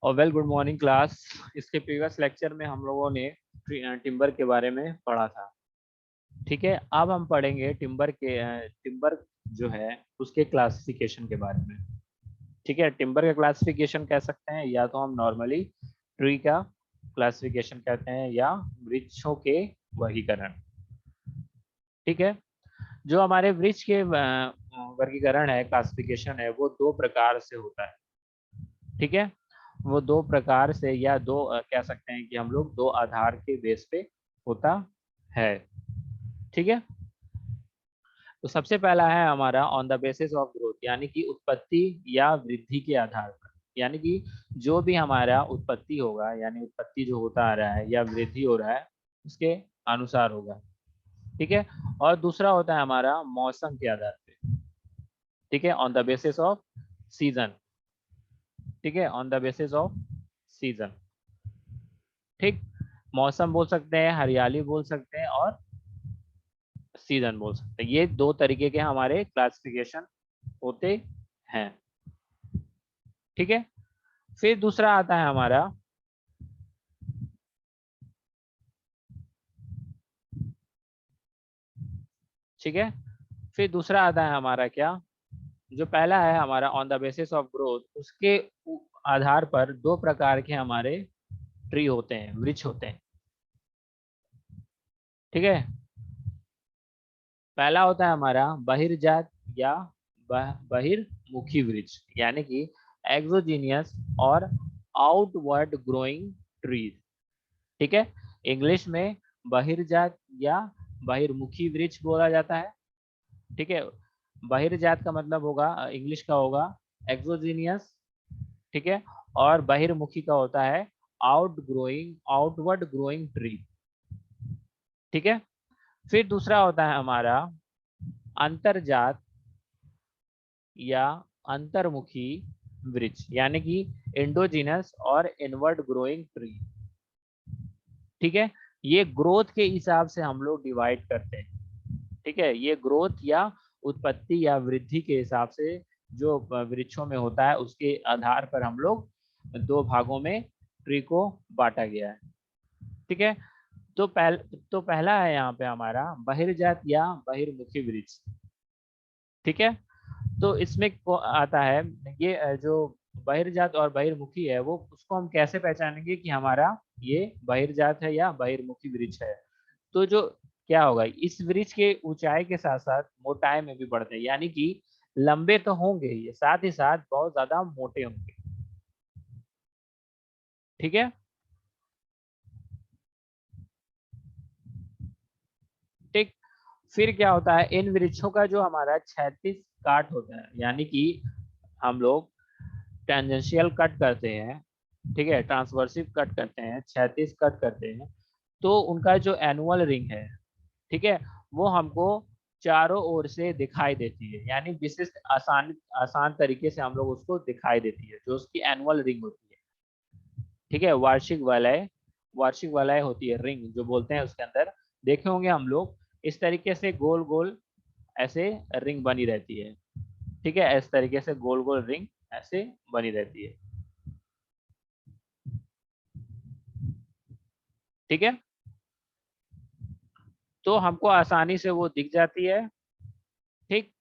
और well good morning class. इसके previous lecture में हम लोगों ने टिम्बर के बारे में पढ़ा था। ठीक है, अब हम पढ़ेंगे टिम्बर जो है उसके क्लासिफिकेशन के बारे में। ठीक है, टिम्बर का क्लासिफिकेशन कह सकते हैं या तो हम नॉर्मली ट्री का क्लासिफिकेशन कहते हैं या वृक्षों के वर्गीकरण। ठीक है, जो हमारे वृक्ष के वर्गीकरण है, क्लासिफिकेशन है, वो दो प्रकार से होता है। ठीक है, वो दो प्रकार से या दो कह सकते हैं कि हम लोग दो आधार के बेस पे होता है। ठीक है, तो सबसे पहला है हमारा on the basis of growth, यानी कि उत्पत्ति या वृद्धि के आधार पर। यानी कि जो भी हमारा उत्पत्ति होगा, यानी उत्पत्ति जो होता आ रहा है या वृद्धि हो रहा है, उसके अनुसार होगा। ठीक है, और दूसरा होता है हमारा मौसम के आधार पे। ठीक है, on the basis off season. ठीक है, on the basis off season. ठीक, मौसम बोल सकते हैं, हरियाली बोल सकते हैं, और सीजन बोल सकते हैं। ये दो तरीके के हमारे क्लासिफिकेशन होते हैं। ठीक है, फिर दूसरा आता है हमारा ठीक है, फिर दूसरा आता है हमारा क्या, जो पहला है हमारा on the basis of growth, उसके आधार पर दो प्रकार के हमारे ट्री होते हैं, वृक्ष होते हैं। ठीक है, पहला होता है हमारा बहिर्जात या बहिर्मुखी वृक्ष, यानी कि एक्सोजीनियस और आउटवर्ड ग्रोइंग ट्रीज। ठीक है, इंग्लिश में बहिर्जात या बहिर्मुखी वृक्ष बोला जाता है। ठीक है, बहिर्जात का मतलब होगा, इंग्लिश का होगा एक्सोजीनियस। ठीक है, और बहिर्मुखी का होता है आउटवर्ड ग्रोइंग ट्री। ठीक है, फिर दूसरा होता है हमारा अंतरजात या अंतर्मुखी वृक्ष, यानी कि एंडोजिनस और इनवर्ड ग्रोइंग ट्री। ठीक है, ये ग्रोथ के हिसाब से हम लोग डिवाइड करते हैं। ठीक है, ये ग्रोथ या उत्पत्ति या वृद्धि के हिसाब से जो वृक्षों में होता है, उसके आधार पर हम लोग दो भागों में ट्री को बांटा गया है। ठीक है, तो पहला है यहाँ पे हमारा बहिर्जात या बहिर्मुखी वृक्ष। ठीक है, तो इसमें आता है ये जो बहिर्जात और बहिर्मुखी है, वो उसको हम कैसे पहचानेंगे कि हमारा ये बहिर्जात है या बहिर्मुखी वृक्ष है। तो जो क्या होगा, इस वृक्ष के ऊंचाई के साथ साथ मोटाई में भी बढ़ते हैं, यानी कि लंबे तो होंगे ये, साथ ही साथ बहुत ज्यादा मोटे होंगे। ठीक है, ठीक, फिर क्या होता है, इन वृक्षों का जो हमारा क्षैतिज काट होता है, यानी कि हम लोग टेंजेंशियल कट करते हैं, ठीक है, ट्रांसवर्सिव कट करते हैं, क्षैतिज कट करते हैं, तो उनका जो एनुअल रिंग है, ठीक है, वो हमको चारों ओर से दिखाई देती है, यानी विशिष्ट आसान आसान तरीके से हम लोग उसको दिखाई देती है, जो उसकी एनुअल रिंग होती है। ठीक है, वार्षिक वलय होती है, रिंग जो बोलते हैं, उसके अंदर देखे होंगे हम लोग, इस तरीके से गोल गोल ऐसे रिंग बनी रहती है। ठीक है, इस तरीके से गोल गोल रिंग ऐसे बनी रहती है। ठीक है, तो हमको आसानी से वो दिख जाती है। ठीक,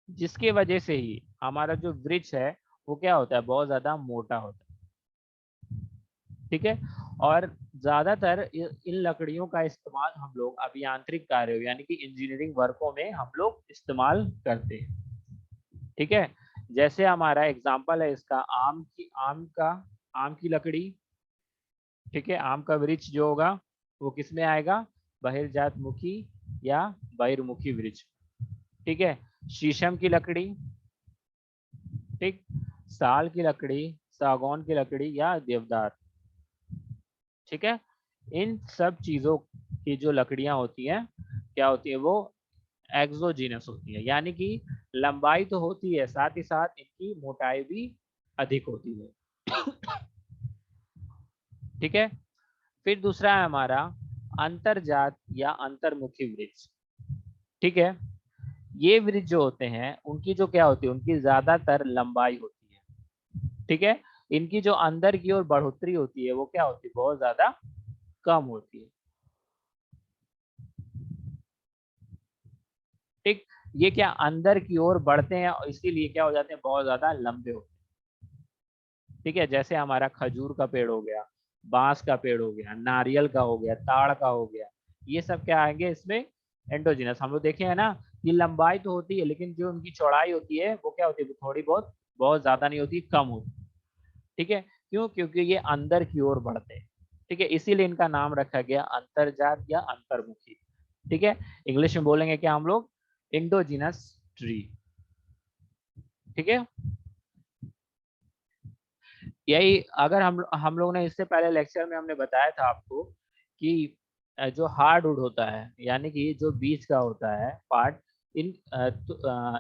जिसकी वजह से ही हमारा जो वृक्ष है वो क्या होता है, बहुत ज्यादा मोटा होता है। ठीक है, और ज्यादातर इन लकड़ियों का इस्तेमाल हम लोग अभियांत्रिक कार्यों, यानी कि इंजीनियरिंग वर्कों में हम लोग इस्तेमाल करते हैं। ठीक है, जैसे हमारा एग्जांपल है इसका, आम की लकड़ी। ठीक है, आम का वृक्ष जो होगा वो किस में आएगा, बहिर्जात मुखी या बहिर्मुखी वृक्ष। ठीक है, शीशम की लकड़ी, ठीक, साल की लकड़ी, सागौन की लकड़ी या देवदार। ठीक है, इन सब चीजों की जो लकड़ियां होती हैं, क्या होती है, वो एक्सोजीनस होती है, यानी कि लंबाई तो होती है, साथ ही साथ इनकी मोटाई भी अधिक होती है। ठीक है, फिर दूसरा है हमारा अंतरजात या अंतर्मुखी वृक्ष। ठीक है, ये वृक्ष जो होते हैं, उनकी जो क्या होती है, उनकी ज्यादातर लंबाई होती है। ठीक है। इनकी जो अंदर की ओर बढ़ोतरी होती है वो क्या होती है, बहुत ज्यादा कम होती है। ठीक, ये क्या अंदर की ओर बढ़ते हैं और इसीलिए क्या हो जाते हैं, बहुत ज्यादा लंबे होते हैं। ठीक है, जैसे हमारा खजूर का पेड़ हो गया, बांस का पेड़ हो गया, नारियल का हो गया, ताड़ का हो गया, ये सब क्या आएंगे इसमें, एंडोजिनस। हम लोग देखे हैं ना कि लंबाई तो होती है लेकिन जो उनकी चौड़ाई होती है वो क्या होती है, थोड़ी बहुत, बहुत ज्यादा नहीं होती, कम होती है। ठीक है, क्यों, क्योंकि ये अंदर की ओर बढ़ते हैं। ठीक है, इसीलिए इनका नाम रखा गया अंतरजात या अंतर्मुखी। ठीक है, इंग्लिश में बोलेंगे क्या हम लोग, इंडोजिनस ट्री। ठीक है, यही अगर हम लोग ने इससे पहले लेक्चर में हमने बताया था आपको कि जो हार्डवुड होता है यानी कि जो बीच का होता है पार्ट, इन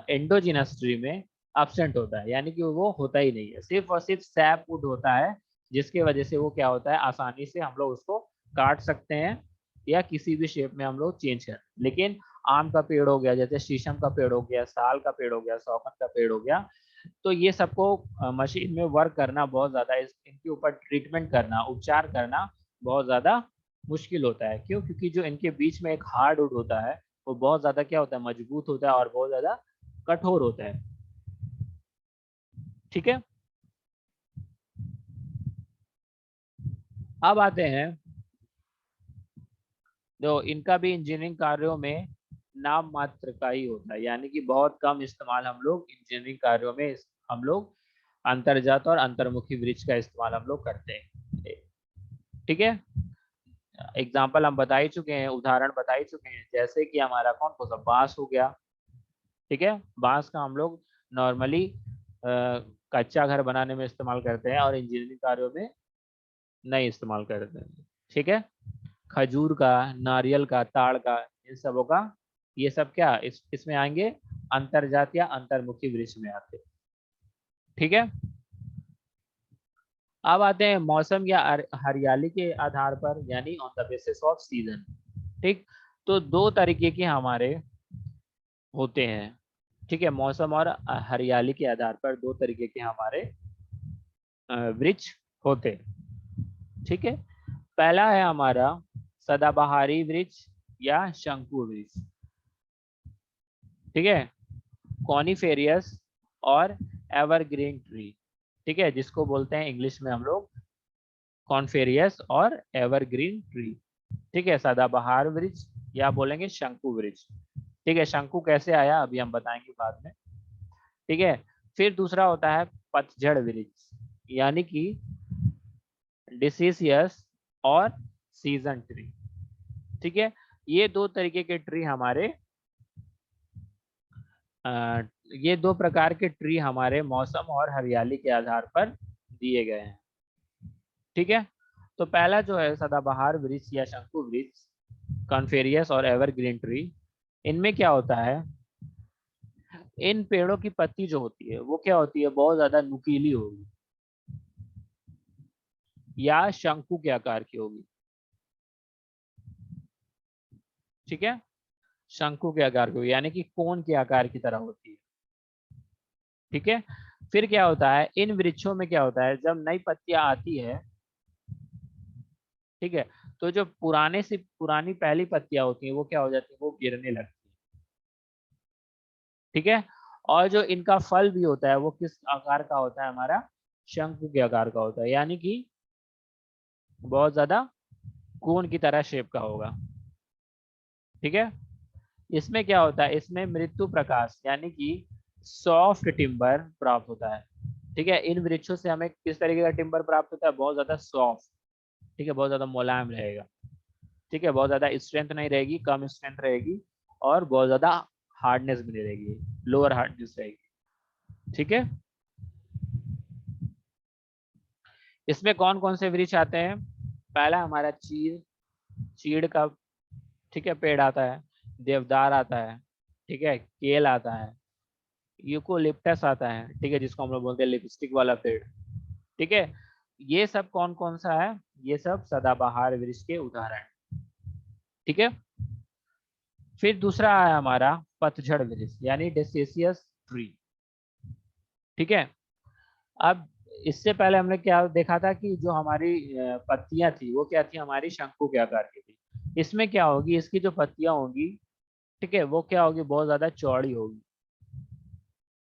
एंडोजिनस ट्री में एब्सेंट होता है, यानी कि वो होता ही नहीं है, सिर्फ और सिर्फ सैप वुड होता है, जिसकी वजह से वो क्या होता है, आसानी से हम लोग उसको काट सकते हैं या किसी भी शेप में हम लोग चेंज कर। लेकिन आम का पेड़ हो गया, जैसे शीशम का पेड़ हो गया, साल का पेड़ हो गया, सौखन का पेड़ हो गया, तो ये सबको मशीन में वर्क करना बहुत ज्यादा, इनके ऊपर ट्रीटमेंट करना, उपचार करना बहुत ज्यादा मुश्किल होता है। क्यों, क्योंकि जो इनके बीच में एक हार्डवुड होता है वो बहुत ज्यादा क्या होता है, मजबूत होता है और बहुत ज्यादा कठोर होता है। ठीक है, अब आते हैं, जो इनका भी इंजीनियरिंग कार्यों में नाम मात्र का ही होता है, यानी कि बहुत कम इस्तेमाल हम लोग इंजीनियरिंग कार्यों में हम लोग अंतर्जात और अंतर्मुखी वृक्ष का इस्तेमाल हम लोग करते हैं। ठीक है, एग्जाम्पल हम बता ही चुके हैं, उदाहरण बता ही चुके हैं, जैसे कि हमारा कौन कौन सा, बांस हो गया। ठीक है, बांस का हम लोग नॉर्मली कच्चा घर बनाने में इस्तेमाल करते हैं और इंजीनियरिंग कार्यों में नहीं इस्तेमाल करते हैं। ठीक है, खजूर का, नारियल का, ताड़ का, इन सबों का, ये सब क्या इसमें आएंगे, अंतर्जात या अंतर्मुखी वृक्ष में आते हैं। ठीक है, अब आते हैं मौसम या हरियाली के आधार पर, यानी on the basis off season. ठीक, तो दो तरीके के हमारे होते हैं। ठीक है, मौसम और हरियाली के आधार पर दो तरीके के हमारे वृक्ष होते हैं। ठीक है, पहला है हमारा सदाबहारी वृक्ष या शंकु वृक्ष। ठीक है, कॉनिफेरियस और एवरग्रीन ट्री। ठीक है, जिसको बोलते हैं इंग्लिश में हम लोग कॉन्फेरियस और एवरग्रीन ट्री। ठीक है, सदाबहार वृक्ष या बोलेंगे शंकु वृक्ष। ठीक है, शंकु कैसे आया अभी हम बताएंगे बाद में। ठीक है, फिर दूसरा होता है पतझड़ वृक्ष, यानी कि डिसीसियस और सीजन ट्री। ठीक है, ये दो तरीके के ट्री हमारे अ, ये दो प्रकार के ट्री हमारे मौसम और हरियाली के आधार पर दिए गए हैं। ठीक है, तो पहला जो है सदाबहार वृक्ष या शंकु वृक्ष, कॉन्फेरियस और एवरग्रीन ट्री, इनमें क्या होता है, इन पेड़ों की पत्ती जो होती है वो क्या होती है, बहुत ज्यादा नुकीली होगी या शंकु के आकार की होगी। ठीक है, शंकु के आकार की होगी, यानी कि कोन के आकार की तरह होती है। ठीक है, फिर क्या होता है, इन वृक्षों में क्या होता है, जब नई पत्तियां आती है, ठीक है, तो जो पुराने से पुरानी पहली पत्तियां होती हैं वो क्या हो जाती है, वो गिरने लगती है। ठीक है, और जो इनका फल भी होता है वो किस आकार का होता है, हमारा शंकु के आकार का होता है, यानी कि बहुत ज्यादा कोन की तरह शेप का होगा। ठीक है, इसमें क्या होता है, इसमें मृत्यु प्रकाश यानी कि सॉफ्ट टिम्बर प्राप्त होता है। ठीक है, इन वृक्षों से हमें किस तरीके का टिम्बर प्राप्त होता है, बहुत ज्यादा सॉफ्ट। ठीक है, बहुत ज्यादा मुलायम रहेगा। ठीक है, बहुत ज्यादा स्ट्रेंथ नहीं रहेगी, कम स्ट्रेंथ रहेगी, और बहुत ज्यादा हार्डनेस भी नहीं रहेगी, लोअर हार्डनेस रहेगी। ठीक है, इसमें कौन कौन से वृक्ष आते हैं, पहला हमारा चीड़ का, ठीक है, पेड़ आता है, देवदार आता है, ठीक है, केल आता है, यूकोलिप्टस आता है, ठीक है, जिसको हम लोग बोलते हैं लिपस्टिक वाला पेड़। ठीक है, ये सब कौन कौन सा है, ये सब सदाबहार वृक्ष के उदाहरण। ठीक है, फिर दूसरा है हमारा पतझड़ वृक्ष यानी डेसिसियस ट्री। ठीक है, अब इससे पहले हमने क्या देखा था कि जो हमारी पत्तियां थी वो क्या थी, हमारी शंकु के आकार की थी। इसमें क्या होगी, इसकी जो पत्तियां होगी, ठीक है, वो क्या होगी, बहुत ज्यादा चौड़ी होगी।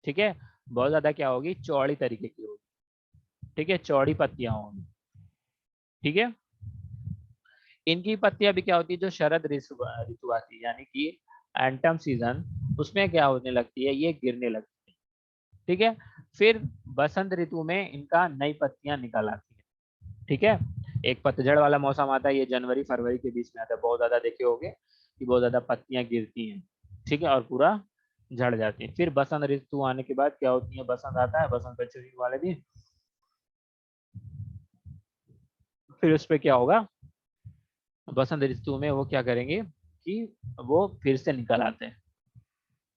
ठीक है, बहुत ज्यादा क्या होगी, चौड़ी तरीके की होगी। ठीक है, चौड़ी पत्तियां होंगी। ठीक है, इनकी पत्तियां भी क्या होती है, जो शरद ऋतु ऋतु आती है यानी कि एंटम सीजन, उसमें क्या होने लगती है, ये गिरने लगती है। ठीक है, फिर बसंत ऋतु में इनका नई पत्तियां निकल आती है। ठीक है, एक पतझड़ वाला मौसम आता है, ये जनवरी फरवरी के बीच में आता है, बहुत ज्यादा देखे होंगे कि बहुत ज्यादा पत्तियां गिरती हैं। ठीक है, और पूरा झड़ जाती है। फिर बसंत ऋतु आने के बाद क्या होती है, बसंत आता है, बसंत पंचमी वाले दिन फिर उस पे क्या होगा, बसंत ऋतु में वो क्या करेंगे कि वो फिर से निकल आते हैं।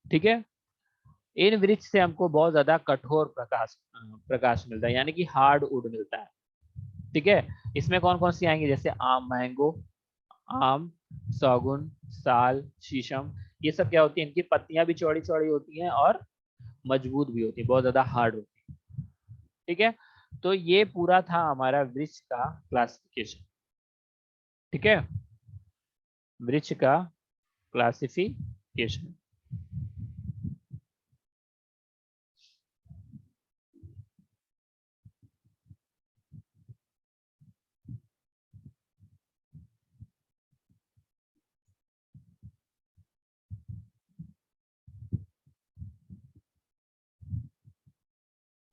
ठीक है, इन वृक्ष से हमको बहुत ज्यादा कठोर प्रकाश प्रकाश मिलता है, यानी कि हार्ड वुड मिलता है। ठीक है, इसमें कौन कौन सी आएंगी, जैसे आम, मैंगो, आम, सौगुन, साल, शीशम, ये सब क्या होती है, इनकी पत्तियां भी चौड़ी चौड़ी होती हैं और मजबूत भी होती है, बहुत ज्यादा हार्ड होती है। ठीक है, तो ये पूरा था हमारा वृक्ष का क्लासिफिकेशन। ठीक है, वृक्ष का क्लासिफिकेशन।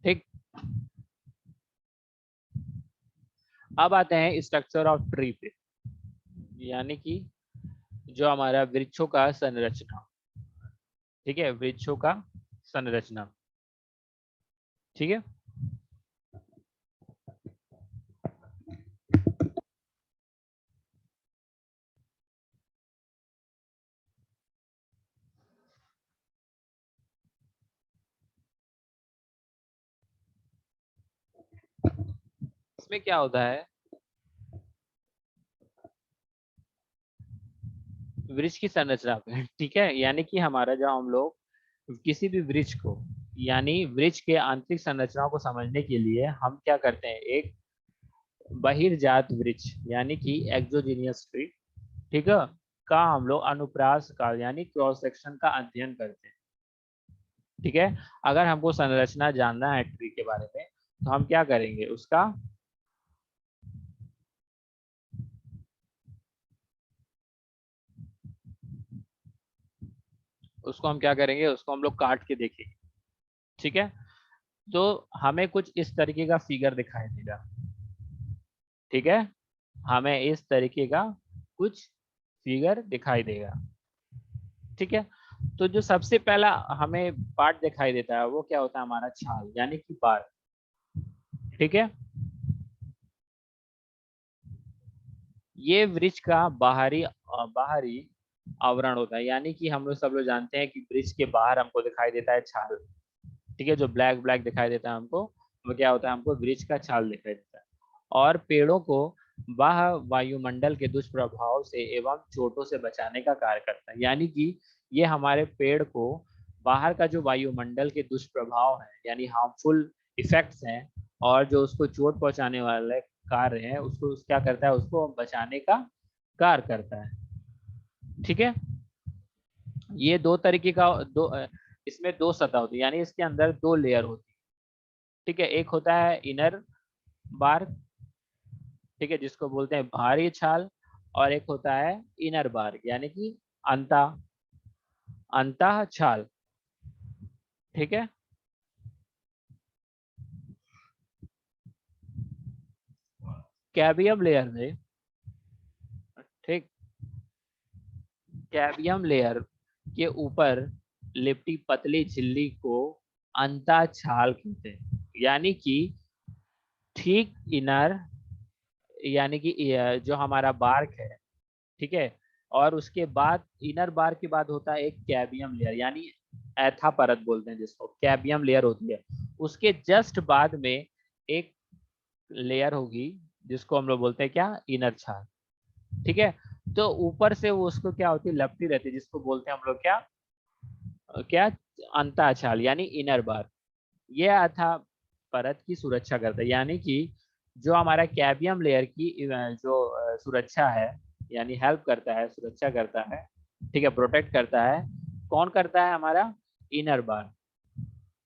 ठीक, अब आते हैं स्ट्रक्चर ऑफ ट्री पे, यानी कि जो हमारा वृक्षों का संरचना। ठीक है, वृक्षों का संरचना। ठीक है, इसमें क्या होता है, वृक्ष की संरचना पे। ठीक है, यानी कि हमारा जब हम लोग किसी भी वृक्ष को, यानी वृक्ष के आंतरिक संरचनाओं को समझने के लिए हम क्या करते हैं, एक बहिर्जात वृक्ष यानी कि एक्सोजीनियस ट्री, ठीक है, का हम लोग अनुप्रास का यानी क्रॉस सेक्शन का अध्ययन करते हैं। ठीक है, अगर हमको संरचना जानना है ट्री के बारे में, तो हम क्या करेंगे, उसको हम क्या करेंगे, उसको हम लोग काट के देखेंगे। ठीक है, तो हमें कुछ इस तरीके का फिगर दिखाई देगा। ठीक है, हमें इस तरीके का कुछ फिगर दिखाई देगा। ठीक है, तो जो सबसे पहला हमें पार्ट दिखाई देता है वो क्या होता है, हमारा छाल यानी कि बार। ठीक है, ये वृक्ष का बाहरी आवरण होता है, यानी कि हम लोग सब लोग जानते हैं कि वृक्ष के बाहर हमको दिखाई देता है छाल। ठीक है, जो ब्लैक ब्लैक दिखाई देता है हमको, वो क्या होता है, हमको वृक्ष का छाल दिखाई देता है। और पेड़ों को वह वायुमंडल के दुष्प्रभाव से एवं चोटों से बचाने का कार्य करता है, यानी कि ये हमारे पेड़ को बाहर का जो वायुमंडल के दुष्प्रभाव है यानी हार्मफुल इफेक्ट्स हैं, और जो उसको चोट पहुंचाने वाले कार्य है, उसको क्या करता है, उसको बचाने का कार्य करता है। ठीक है, ये दो तरीके का इसमें दो सतह होती है, यानी इसके अंदर दो लेयर होती है। ठीक है, एक होता है इनर बार, ठीक है, जिसको बोलते हैं बाहरी छाल, और एक होता है इनर बार यानी कि अंता अंतः छाल। ठीक है, कैबियम लेयर में, ठीक, कैबियम लेयर के ऊपर लिपटी पतली झिल्ली को अंतः छाल कहते हैं, यानी कि ठीक इनर, यानी कि जो हमारा बार्क है, ठीक है, और उसके बाद इनर बार के बाद होता है एक कैबियम लेयर, यानी एथा परत बोलते हैं जिसको, कैबियम लेयर होती है। उसके जस्ट बाद में एक लेयर होगी जिसको हम लोग बोलते हैं क्या, इनर छाल। ठीक है, तो ऊपर से वो उसको क्या होती है, लपटी रहती है, जिसको बोलते हैं हम लोग क्या, क्या, अंतः छाल यानी इनर बार। ये था परत की सुरक्षा करता है, यानी कि जो हमारा कैबियम लेयर की जो सुरक्षा है, यानी हेल्प करता है, सुरक्षा करता है, ठीक है, प्रोटेक्ट करता है। कौन करता है? हमारा इनर बार,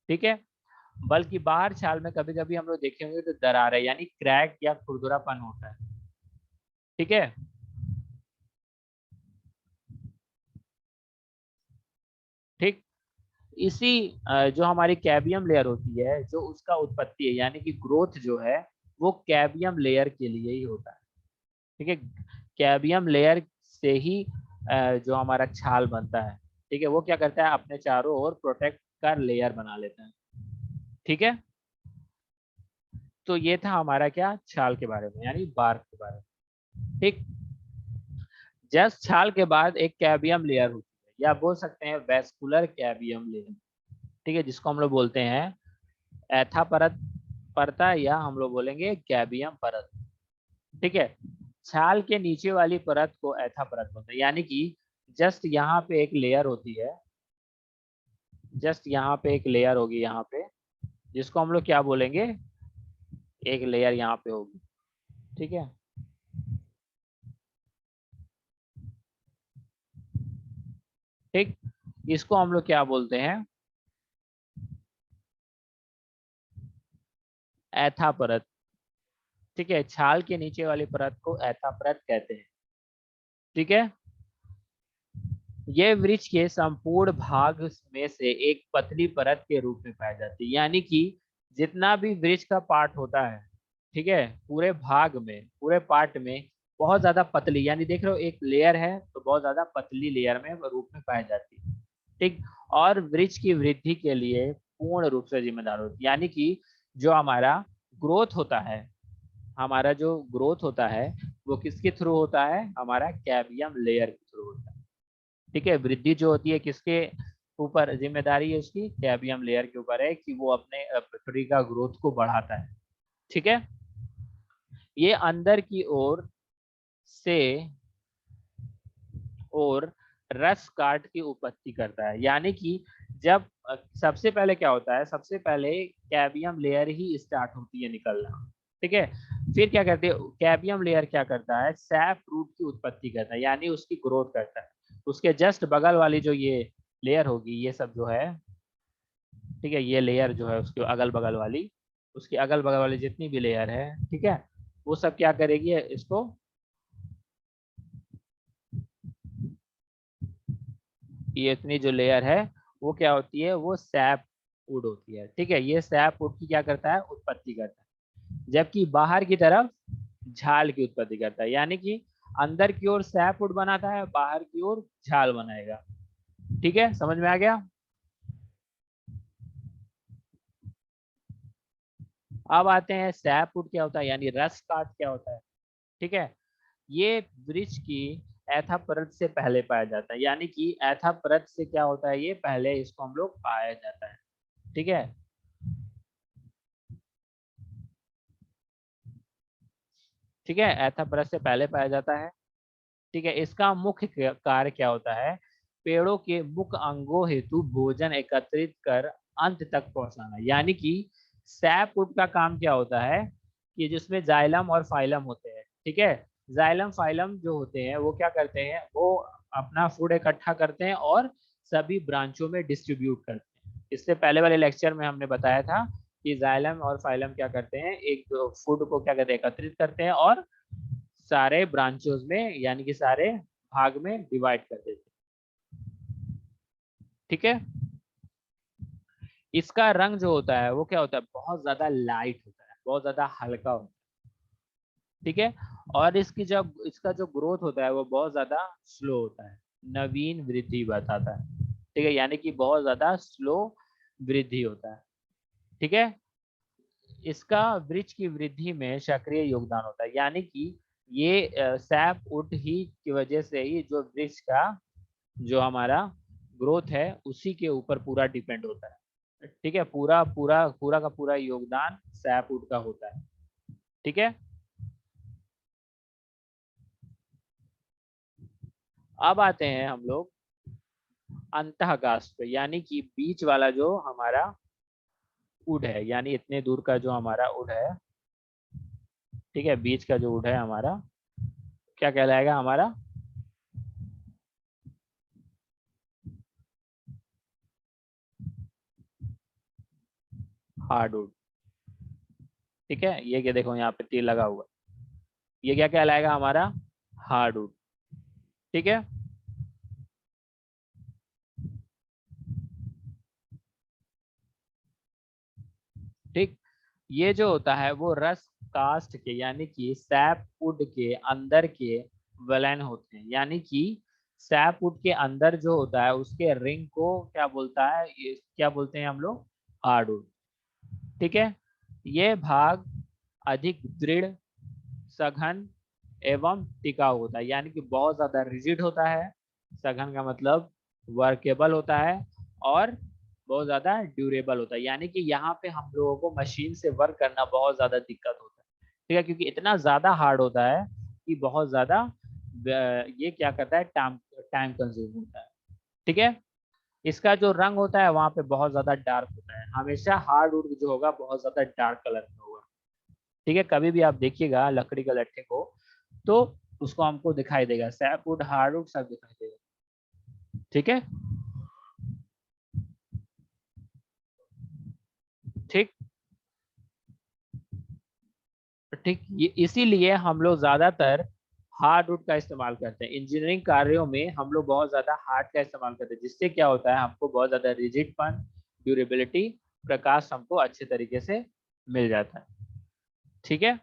ठीक है। बल्कि बाहर छाल में कभी कभी हम लोग देखेंगे तो दरार है, यानी क्रैक या खुरदुरापन होता है, ठीक है। ठीक, इसी जो हमारी कैबियम लेयर होती है, जो उसका उत्पत्ति है, यानी कि ग्रोथ जो है, वो कैबियम लेयर के लिए ही होता है, ठीक है। कैबियम लेयर से ही जो हमारा छाल बनता है, ठीक है, वो क्या करता है, अपने चारों ओर प्रोटेक्ट का लेयर बना लेता है, ठीक है। तो ये था हमारा क्या, छाल के बारे में, यानी बार्क के बारे में, ठीक। जस्ट छाल के बाद एक कैबियम लेयर होती है, या बोल सकते हैं वेस्कुलर कैबियम लेयर, ठीक है, जिसको हम लोग बोलते हैं एथा परत, परता, या हम लोग बोलेंगे कैबियम परत, ठीक है। छाल के नीचे वाली परत को एथा परत बोलते हैं, यानी कि जस्ट यहाँ पे एक लेयर होती है, जस्ट यहाँ पे एक लेयर होगी यहाँ पे, जिसको हम लोग क्या बोलेंगे, एक लेयर यहाँ पे होगी, ठीक है। ठीक, इसको हम लोग क्या बोलते हैं, एथा परत, ठीक है। छाल के नीचे वाली परत को एथा परत कहते हैं, ठीक है। ये वृक्ष के संपूर्ण भाग में से एक पतली परत के रूप में पाई जाती है, यानी कि जितना भी वृक्ष का पार्ट होता है, ठीक है, पूरे भाग में, पूरे पार्ट में बहुत ज्यादा पतली, यानी देख रहे हो एक लेयर है तो बहुत ज्यादा पतली लेयर में रूप में पाई जाती है, ठीक। और वृक्ष की वृद्धि के लिए पूर्ण रूप से जिम्मेदार होती है, यानी कि जो हमारा ग्रोथ होता है, हमारा जो ग्रोथ होता है वो किसके थ्रू होता है, हमारा कैबियम लेयर के थ्रू होता है, ठीक है। वृद्धि जो होती है किसके ऊपर जिम्मेदारी है, उसकी कैबियम लेयर के ऊपर है, कि वो अपने पृथ्वी का ग्रोथ को बढ़ाता है, ठीक है। ये अंदर की ओर से और रस काट की उत्पत्ति करता है, यानी कि जब सबसे पहले क्या होता है, सबसे पहले कैबियम लेयर ही स्टार्ट होती है निकलना, ठीक है। फिर क्या करते हैं, कैबियम लेयर क्या करता है, सैप रूट की उत्पत्ति करता है, यानी उसकी ग्रोथ करता है। उसके जस्ट बगल वाली जो ये लेयर होगी, ये सब जो है, ठीक है, ये लेयर जो है उसके अगल बगल वाली, उसकी अगल बगल वाली जितनी भी लेयर है, ठीक है, वो सब क्या करेगी, इसको, ये इतनी जो लेयर है वो क्या होती है, वो सैप वुड होती है, ठीक है। ये सैप वुड की क्या करता है, उत्पत्ति करता है, जबकि बाहर की तरफ झाल की उत्पत्ति करता है, यानी कि अंदर की ओर सैप वुड बनाता है, बाहर की ओर झाल बनाएगा, ठीक है, समझ में आ गया। अब आते हैं सैप वुड क्या होता है, यानी रस काट क्या होता है, ठीक है। ये वृक्ष की एथा परत से पहले पाया जाता है, यानी कि एथा परत से क्या होता है, ये पहले इसको हम लोग पाया जाता है, ठीक है। ठीक है, एथा परत से पहले पाया जाता है, ठीक है। इसका मुख्य कार्य क्या होता है, पेड़ों के मुख्य अंगों हेतु भोजन एकत्रित कर अंत तक पहुंचाना, यानी कि सैपवुड का काम क्या होता है, कि जिसमें जाइलम और फाइलम होते हैं, ठीक है। जाइलम फाइलम जो होते हैं वो क्या करते हैं, वो अपना फूड इकट्ठा करते हैं और सभी ब्रांचों में डिस्ट्रीब्यूट करते हैं। इससे पहले वाले लेक्चर में हमने बताया था कि जाइलम और फाइलम क्या करते हैं, एक फूड को क्या कहते हैं, एकत्रित करते हैं और सारे ब्रांचों में, यानी कि सारे भाग में डिवाइड कर देते हैं, ठीक है। इसका रंग जो होता है वो क्या होता है, बहुत ज्यादा लाइट होता है, बहुत ज्यादा हल्का होता है, ठीक है। और इसकी जब इसका जो ग्रोथ होता है वो बहुत ज्यादा स्लो होता है, नवीन वृद्धि बताता है, ठीक है, यानी कि बहुत ज्यादा स्लो वृद्धि होता है, ठीक है। इसका वृक्ष की वृद्धि में सक्रिय योगदान होता है, यानी कि ये सैप उड ही की वजह से ही जो वृक्ष का जो हमारा ग्रोथ है उसी के ऊपर पूरा डिपेंड होता है, ठीक है। पूरा पूरा पूरा का पूरा योगदान सैपवुड का होता है, ठीक है। अब आते हैं हम लोग अंतःकाष्ठ पे, यानी कि बीच वाला जो हमारा उड है, यानी इतने दूर का जो हमारा उड है, ठीक है, बीच का जो उड है हमारा, क्या कहलाएगा हमारा? हार्डवुड। ठीक है, ये क्या देखो यहाँ पे तीर लगा हुआ, ये क्या कहलाएगा हमारा? हार्डवुड। ठीक है, ठीक। ये जो होता है वो रस कास्ट के यानी कि सैपवुड के अंदर के वलैन होते हैं, यानी कि सैपवुड के अंदर जो होता है उसके रिंग को क्या बोलता है, ये क्या बोलते हैं हम लोग? हार्डवुड। ठीक है, ये भाग अधिक दृढ़, सघन एवं टिकाऊ होता है, यानी कि बहुत ज्यादा रिजिड होता है, सघन का मतलब वर्केबल होता है, और बहुत ज्यादा ड्यूरेबल होता है, यानी कि यहाँ पे हम लोगों को मशीन से वर्क करना बहुत ज्यादा दिक्कत होता है। ठीक है, क्योंकि इतना ज्यादा हार्ड होता है कि बहुत ज्यादा ये क्या करता है, टाइम टाइम कंज्यूम होता है। ठीक है, इसका जो रंग होता है वहां पे बहुत ज्यादा डार्क होता है, हमेशा हार्ड वुड जो होगा बहुत ज्यादा डार्क कलर में होगा। ठीक है, कभी भी आप देखिएगा लकड़ी का लट्ठे को, तो उसको हमको दिखाई देगा, सैपवुड, हार्डवुड सब दिखाई देगा। ठीक है, ठीक। ठीक, ये इसीलिए हम लोग ज्यादातर हार्डवुड का इस्तेमाल करते हैं इंजीनियरिंग कार्यों में, हम लोग बहुत ज्यादा हार्ड का इस्तेमाल करते हैं, जिससे क्या होता है हमको बहुत ज्यादा रिजिडपन, ड्यूरेबिलिटी, प्रकाश हमको अच्छे तरीके से मिल जाता है। ठीक है,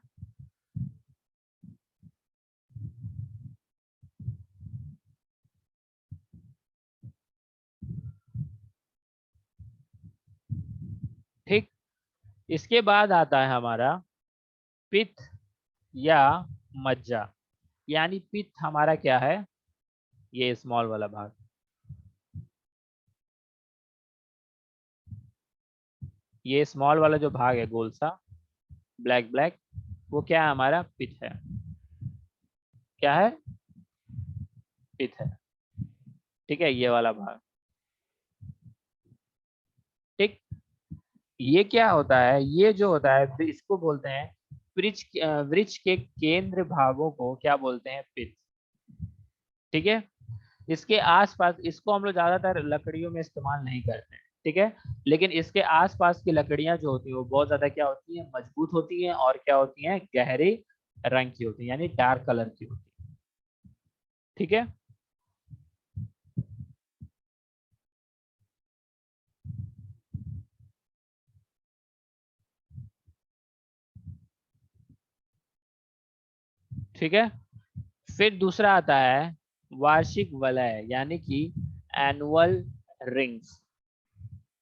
ठीक। इसके बाद आता है हमारा पित्त या मज्जा, यानी पित्त हमारा क्या है, ये स्मॉल वाला भाग, ये स्मॉल वाला जो भाग है गोल सा, ब्लैक ब्लैक, वो क्या है हमारा? पित्त है। क्या है? पित्त है। ठीक है, ये वाला भाग। ठीक, ये क्या होता है, ये जो होता है इसको बोलते हैं वृक्ष, वृक्ष के केंद्र भागों को क्या बोलते हैं? पित्त। ठीक है, इसके आसपास, इसको हम लोग ज्यादातर लकड़ियों में इस्तेमाल नहीं करते हैं, ठीक है, लेकिन इसके आसपास की लकड़ियां जो होती है वो बहुत ज्यादा क्या होती है, मजबूत होती हैं, और क्या होती हैं, गहरे रंग की होती है, यानी डार्क कलर की होती है। ठीक है, ठीक है। फिर दूसरा आता है वार्षिक वलय, यानी कि एनुअल रिंग्स।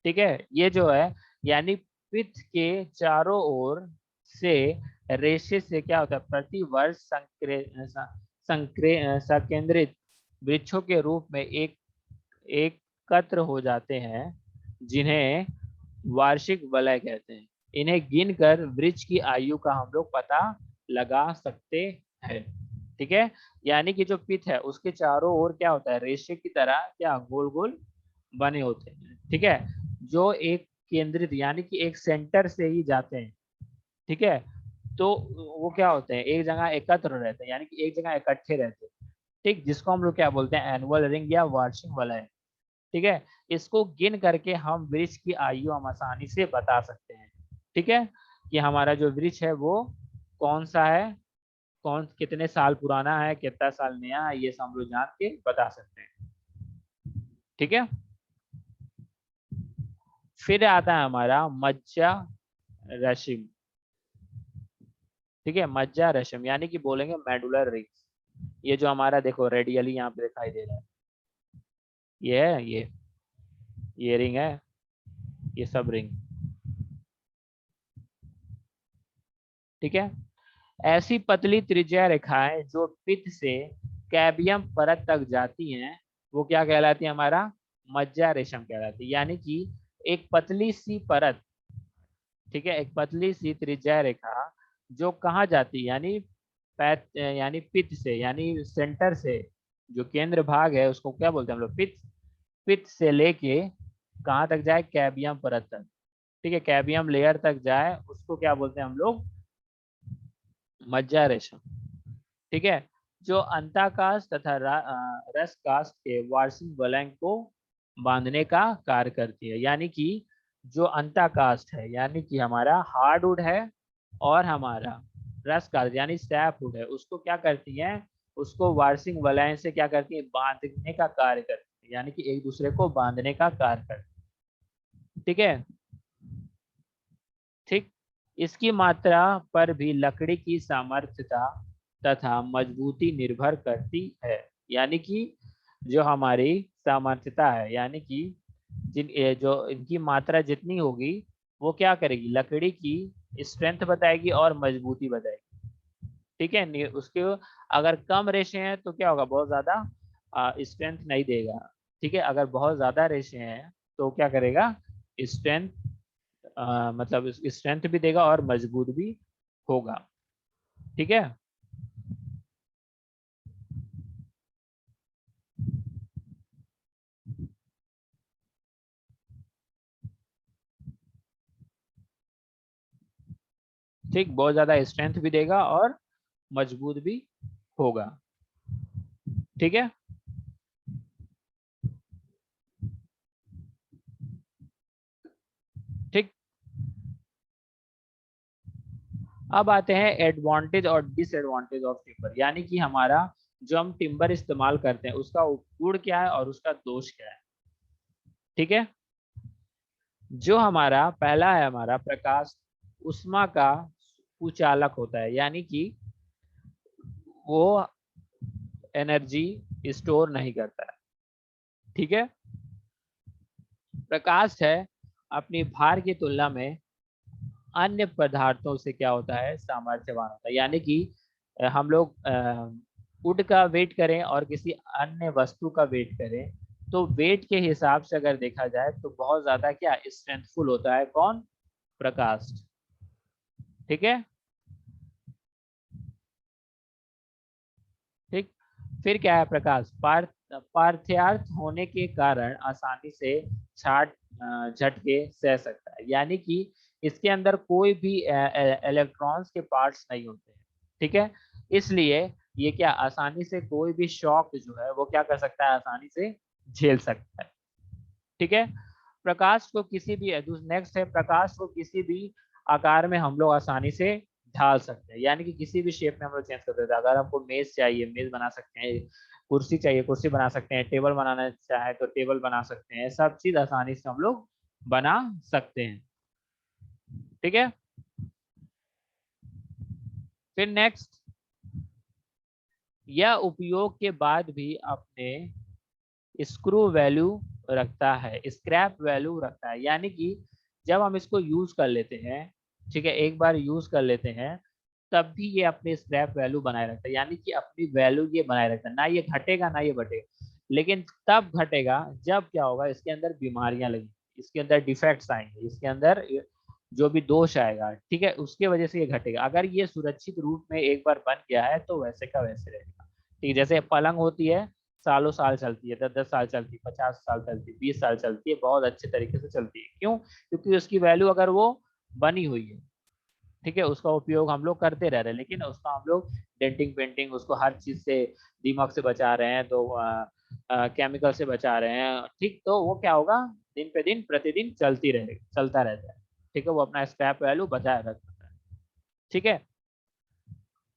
ठीक है, ये जो है, यानी पित्त के चारों ओर से रेशे से क्या होता है, प्रति वर्ष संकेंद्रित वृक्षों के रूप में एकत्र हो जाते हैं, जिन्हें वार्षिक वलय कहते हैं। इन्हें गिनकर वृक्ष की आयु का हम लोग पता लगा सकते हैं। ठीक है, यानी कि जो पित्त है उसके चारों ओर क्या होता है, रेशे की तरह क्या गोल गोल बने होते हैं। ठीक है, जो एक केंद्रित यानी कि एक सेंटर से ही जाते हैं। ठीक है, तो वो क्या होते हैं, एक जगह एकत्र रहते हैं, यानी कि एक जगह इकट्ठे रहते हैं। ठीक, जिसको हम लोग क्या बोलते हैं, एनुअल रिंग या वार्षिक वलय। ठीक है, इसको गिन करके हम वृक्ष की आयु हम आसानी से बता सकते हैं। ठीक है, कि हमारा जो वृक्ष है वो कौन सा है, कौन कितने साल पुराना है, कितना साल नया है, ये सब हम लोग जान के बता सकते हैं। ठीक है, फिर आता है हमारा मज्जा रेशिम। ठीक है, मज्जा रेशम, यानी कि बोलेंगे मेडुलर रिंग्स। ये जो हमारा देखो रेडियली यहाँ पे दिखाई दे रहा है, ये है, ये रिंग है, ये सब रिंग। ठीक है, ऐसी पतली त्रिज्या रेखाएं जो पित्त से कैबियम परत तक जाती हैं, वो क्या कहलाती है हमारा? मज्जा रेशम कहलाती है, यानी कि एक पतली सी परत। ठीक है, एक पतली सी त्रिज्या रेखा जो कहाँ जाती है, यानी पैत यानी पित्त से, यानी सेंटर से, जो केंद्र भाग है उसको क्या बोलते हैं हम लोग? पित्त। पित्त से लेके कहाँ तक जाए? कैबियम परत तक। ठीक है, कैबियम लेयर तक जाए उसको क्या बोलते हैं हम लोग, मज्जा रेशम। ठीक है, जो अंतःकास्ट तथा रस कास्ट के वार्षिक वलय को बांधने का कार्य करती है। यानी कि जो अंतःकास्ट है यानी कि हमारा हार्डवुड है और हमारा रस कास्ट यानी सैपवुड है, उसको क्या करती है, उसको वार्षिक वलय से क्या करती है, बांधने का कार्य करती है, यानी कि एक दूसरे को बांधने का कार्य करती है। ठीक है, ठीक। इसकी मात्रा पर भी लकड़ी की सामर्थ्यता तथा मजबूती निर्भर करती है। यानी कि जो हमारी सामर्थ्यता है यानी कि जो इनकी मात्रा जितनी होगी वो क्या करेगी, लकड़ी की स्ट्रेंथ बताएगी और मजबूती बताएगी। ठीक है, उसके अगर कम रेशे हैं तो क्या होगा, बहुत ज्यादा स्ट्रेंथ नहीं देगा। ठीक है, अगर बहुत ज्यादा रेशे हैं तो क्या करेगा, स्ट्रेंथ मतलब स्ट्रेंथ भी देगा और मजबूत भी होगा। ठीक है, ठीक, बहुत ज्यादा स्ट्रेंथ भी देगा और मजबूत भी होगा। ठीक है, ठीक। अब आते हैं एडवांटेज और डिसएडवांटेज ऑफ टिम्बर, यानी कि हमारा जो हम टिम्बर इस्तेमाल करते हैं उसका गुण क्या है और उसका दोष क्या है। ठीक है, जो हमारा पहला है, हमारा प्रकाश उष्मा का कुचालक होता है, यानी कि वो एनर्जी स्टोर नहीं करता है। ठीक है, प्रकाश है अपनी भार की तुलना में अन्य पदार्थों से क्या होता है, सामर्थ्यवान होता है। यानी कि हम लोग वुड का वेट करें और किसी अन्य वस्तु का वेट करें तो वेट के हिसाब से अगर देखा जाए तो बहुत ज्यादा क्या स्ट्रेंथफुल होता है, कौन, प्रकाश। ठीक है, ठीक। फिर क्या है, प्रकाश पार्थ्यार्थ होने के कारण आसानी से छाट झटके सह सकता है। यानी कि इसके अंदर कोई भी इलेक्ट्रॉन्स के पार्ट्स नहीं होते हैं। ठीक है, इसलिए ये क्या आसानी से कोई भी शॉक जो है वो क्या कर सकता है, आसानी से झेल सकता है। ठीक है, प्रकाश को किसी भी, नेक्स्ट है, प्रकाश को किसी भी आकार में हम लोग आसानी से ढाल सकते हैं। यानी कि किसी भी शेप में हम लोग चेंज कर सकते हैं। अगर हमको मेज चाहिए मेज बना सकते हैं, कुर्सी चाहिए कुर्सी बना सकते हैं, टेबल बनाना चाहे तो टेबल बना सकते हैं, सब चीज आसानी से हम लोग बना सकते हैं। ठीक है, फिर नेक्स्ट, यह उपयोग के बाद भी अपने स्क्रू वैल्यू रखता है, स्क्रैप वैल्यू रखता है। यानी कि जब हम इसको यूज कर लेते हैं, ठीक है, एक बार यूज कर लेते हैं तब भी ये अपनी स्क्रैप वैल्यू बनाए रखता है। यानी कि अपनी वैल्यू ये बनाए रखता है, ना ये घटेगा ना ये बढ़ेगा। लेकिन तब घटेगा जब क्या होगा, इसके अंदर बीमारियां लगी, इसके अंदर डिफेक्ट्स आएंगे, इसके अंदर जो भी दोष आएगा, ठीक है, उसके वजह से ये घटेगा। अगर ये सुरक्षित रूप में एक बार बन गया है तो वैसे का वैसे रहेगा। ठीक, जैसे पलंग होती है, सालों साल चलती है, 10-10 साल चलती है, 50 साल चलती है, 20 साल चलती है, बहुत अच्छे तरीके से चलती है। क्यों, क्योंकि उसकी वैल्यू अगर वो बनी हुई है, ठीक है, उसका उपयोग हम लोग करते रह रहे हैं, लेकिन उसका हम लोग डेंटिंग पेंटिंग उसको हर चीज से, दीमक से बचा रहे हैं तो केमिकल से बचा रहे हैं, ठीक, तो वो क्या होगा, दिन पे दिन प्रतिदिन चलती रहेगी, चलता रहता है। ठीक है, वो अपना स्क्रैप वैल्यू बचाए रखता है। ठीक है,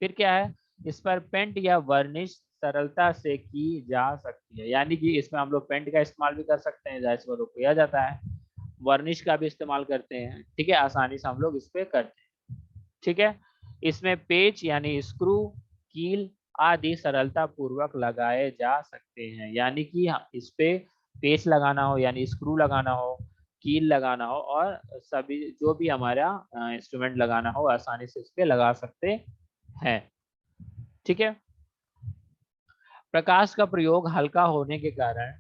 फिर क्या है, इस पर पेंट या वर्निश सरलता से की जा सकती है। यानी कि इसमें हम लोग पेंट का इस्तेमाल भी कर सकते हैं, जाहिर सी बात है, किया जाता है, वर्निश का भी इस्तेमाल करते हैं। ठीक है, आसानी से हम लोग इस पे करते हैं। ठीक है, इसमें पेच यानी स्क्रू, कील आदि सरलता पूर्वक लगाए जा सकते हैं। यानी कि इस पे पेच लगाना हो यानी स्क्रू लगाना हो, कील लगाना हो और सभी जो भी हमारा इंस्ट्रूमेंट लगाना हो आसानी से इस पे लगा सकते हैं। ठीक है, प्रकाश का प्रयोग हल्का होने के कारण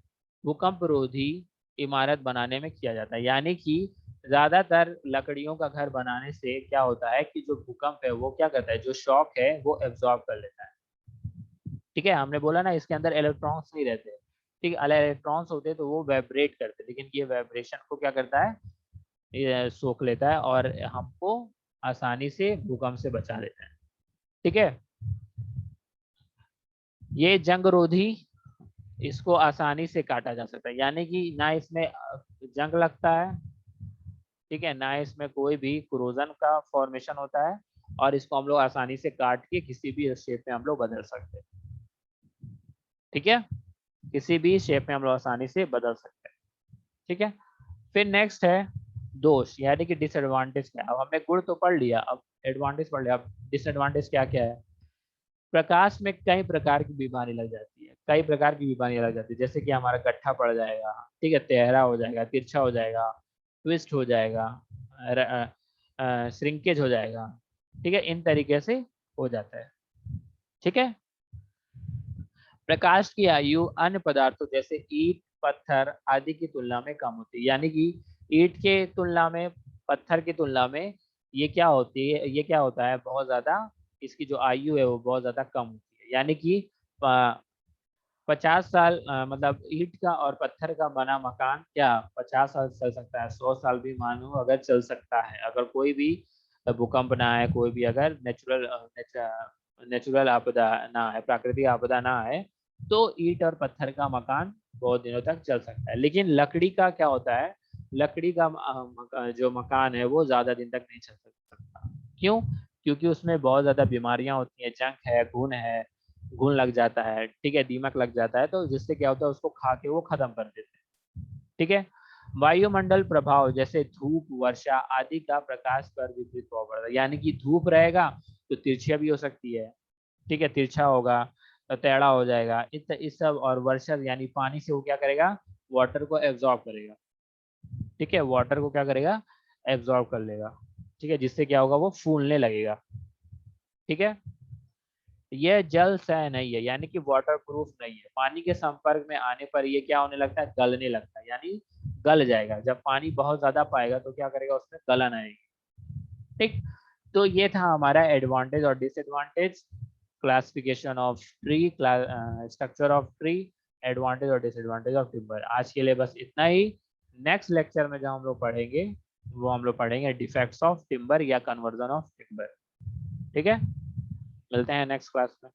भूकंप रोधी इमारत बनाने में किया जाता है। यानी कि ज्यादातर लकड़ियों का घर बनाने से क्या होता है कि जो भूकंप है वो क्या करता है, जो शॉक है वो एब्जॉर्ब कर लेता है। ठीक है, हमने बोला ना इसके अंदर इलेक्ट्रॉन्स नहीं रहते। ठीक है, अगर इलेक्ट्रॉन्स होते तो वो वाइब्रेट करते, लेकिन ये वाइब्रेशन को क्या करता है, सोख लेता है और हमको आसानी से भूकंप से बचा लेता है। ठीक है, ये जंगरोधी, इसको आसानी से काटा जा सकता है, यानी कि ना इसमें जंग लगता है, ठीक है, ना इसमें कोई भी क्रोजन का फॉर्मेशन होता है, और इसको हम लोग आसानी से काट के किसी भी शेप में हम लोग बदल सकते हैं। ठीक है, किसी भी शेप में हम लोग आसानी से बदल सकते हैं। ठीक है, फिर नेक्स्ट है दोष, यानी कि डिसएडवांटेज क्या है। अब हमने गुण तो पढ़ लिया, अब एडवांटेज पढ़ लिया, अब डिसएडवांटेज क्या क्या है। प्रकाश में कई प्रकार की बीमारी लग जाती है, कई प्रकार की बीमारी लग जाती है, जैसे कि हमारा गट्ठा पड़ जाएगा, ठीक है, तेहरा हो जाएगा, तिरछा हो जाएगा, ट्विस्ट हो जाएगा, श्रिंकेज हो जाएगा, ठीक है, इन तरीके से हो जाता है। ठीक है, प्रकाश की आयु अन्य पदार्थों जैसे ईंट, पत्थर आदि की तुलना में कम होती है, यानी कि ईंट के तुलना में, पत्थर की तुलना में ये क्या होती है, ये क्या होता है, बहुत ज्यादा इसकी जो आयु है वो बहुत ज्यादा कम होती है, यानी कि 50 साल, मतलब ईंट का और पत्थर का बना मकान क्या 50 साल चल सकता है, 100 साल भी मानो अगर चल सकता है, अगर कोई भी भूकंप ना आए, कोई भी अगर नेचुरल आपदा ना आए, प्राकृतिक आपदा ना आए, तो ईंट और पत्थर का मकान बहुत दिनों तक चल सकता है। लेकिन लकड़ी का क्या होता है, लकड़ी का जो मकान है वो ज्यादा दिन तक नहीं चल सकता। क्यों? क्योंकि उसमें बहुत ज्यादा बीमारियां होती हैं, जंग है, घुन लग जाता है, ठीक है, दीमक लग जाता है, तो जिससे क्या होता है उसको खा के वो खत्म कर देते हैं। ठीक है, वायुमंडल प्रभाव जैसे धूप, वर्षा आदि का प्रकाश पर विपरीत प्रभाव पड़ता है, यानी कि धूप रहेगा तो तिरछिया भी हो सकती है, ठीक है, तिरछा होगा तो टेढ़ा हो जाएगा, इस सब, और वर्षा यानी पानी से वो क्या करेगा, वाटर को एब्जॉर्ब करेगा, ठीक है, वाटर को क्या करेगा, एब्जॉर्ब कर लेगा, ठीक है, जिससे क्या होगा, वो फूलने लगेगा। ठीक है, यह जल सह नहीं है, यानी कि वाटर प्रूफ नहीं है, पानी के संपर्क में आने पर ये क्या होने लगता है, गलने लगता है, यानी गल जाएगा, जब पानी बहुत ज्यादा पाएगा तो क्या करेगा, उसमें गलन आएगी। ठीक, तो ये था हमारा एडवांटेज और disadvantage, classification of tree, structure of tree, advantage और डिसएडवांटेज ऑफ टिम्बर। आज के लिए बस इतना ही। नेक्स्ट लेक्चर में जो हम लोग पढ़ेंगे वो हम लोग पढ़ेंगे डिफेक्ट्स ऑफ टिम्बर या कन्वर्जन ऑफ टिम्बर। ठीक है, मिलते हैं नेक्स्ट क्लास में।